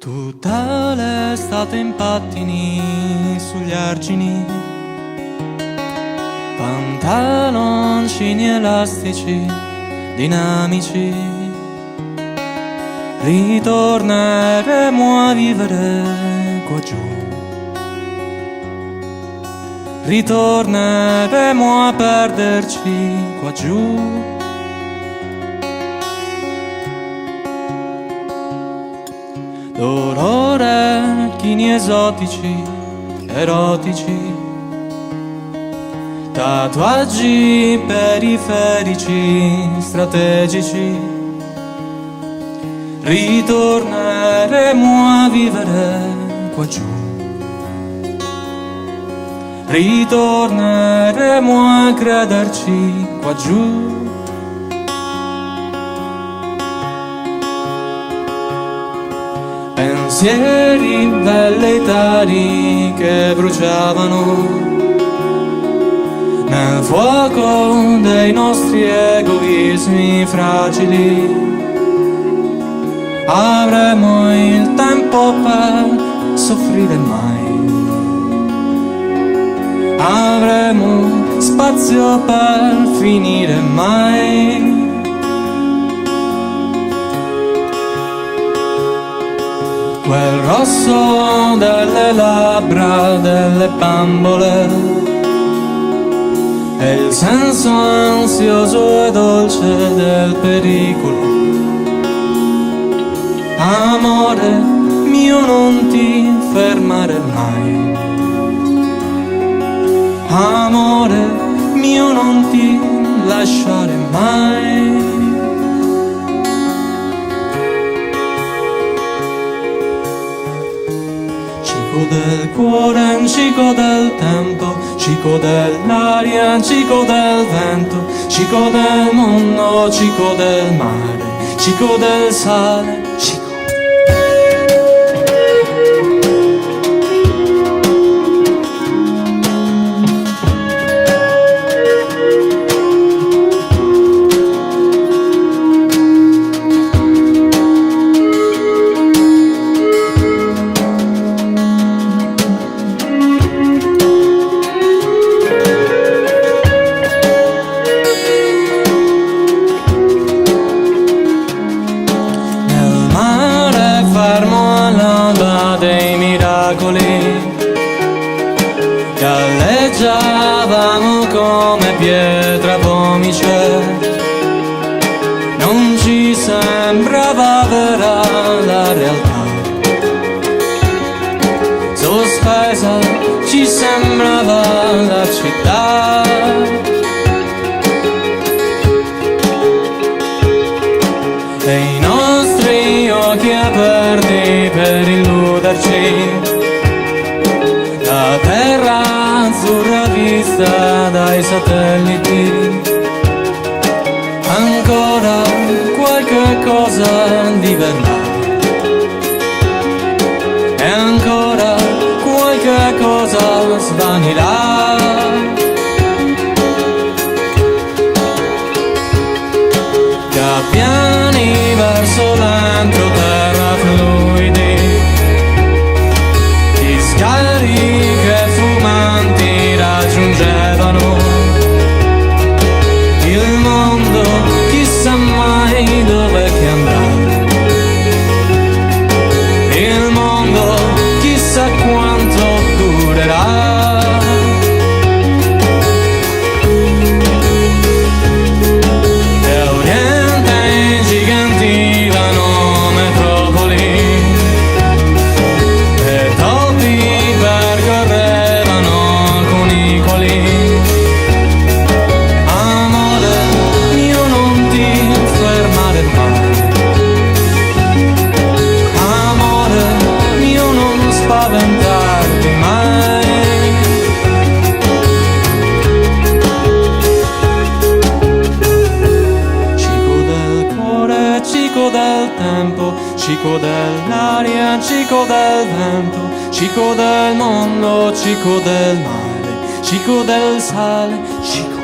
Tutta l'estate in pattini sugli argini, pantaloncini elastici, dinamici. Ritorneremo a vivere qua giù, ritorneremo a perderci qua giù. Loro orecchini esotici, erotici, tatuaggi periferici, strategici. Ritorneremo a vivere qua giù, ritorneremo a crederci qua giù. Pensieri velleitari che bruciavano nel fuoco dei nostri egoismi fragili. Avremo il tempo per soffrire mai, avremo spazio per finire mai. Quel rosso delle labbra delle bambole e il senso ansioso e dolce del pericolo. Amore mio, non ti fermare mai. Amore mio, non ti lasciare mai. Cico del cuore, cico del tempo, cico dell'aria, cico del vento, cico del mondo, cico del mare, cico del sale, cico. Galleggiavamo come pietra pomice, non ci sembrava vera la realtà. Sospesa ci sembrava la città. E i nostri occhi aperti per illuderci, la terra azzurra vista dai satelliti. Ancora qualche cosa diverrà, e ancora qualche cosa svanirà. Gabbiani verso l'entroterra fluidi, gli scariche fumanti raggiungevano il mondo, chissà mai dove che andrà. Il mondo chissà quanto durerà. E a Oriente ingigantivano metropoli, e topi percorrevano cunicoli. Amore mio, non ti fermare mai. Amore mio, non spaventarti mai. Cico del cuore, cico del tempo, cico dell'aria, cico del vento, cico del mondo, cico del mare, cico del sale, cico.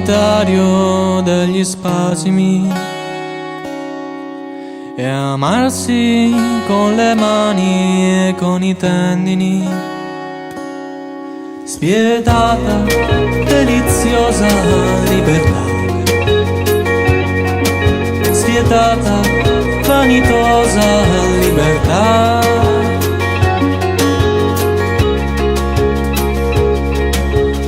solitario degli spasimi e amarsi con le mani e con i tendini, spietata, deliziosa libertà, spietata, vanitosa libertà.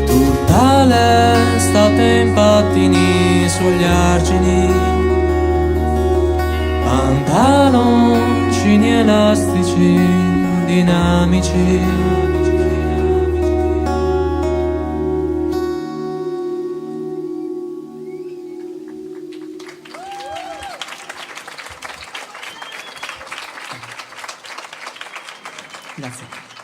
Tutta l'estate in pattini sugli argini, pantaloncini elastici, dinamici. Grazie.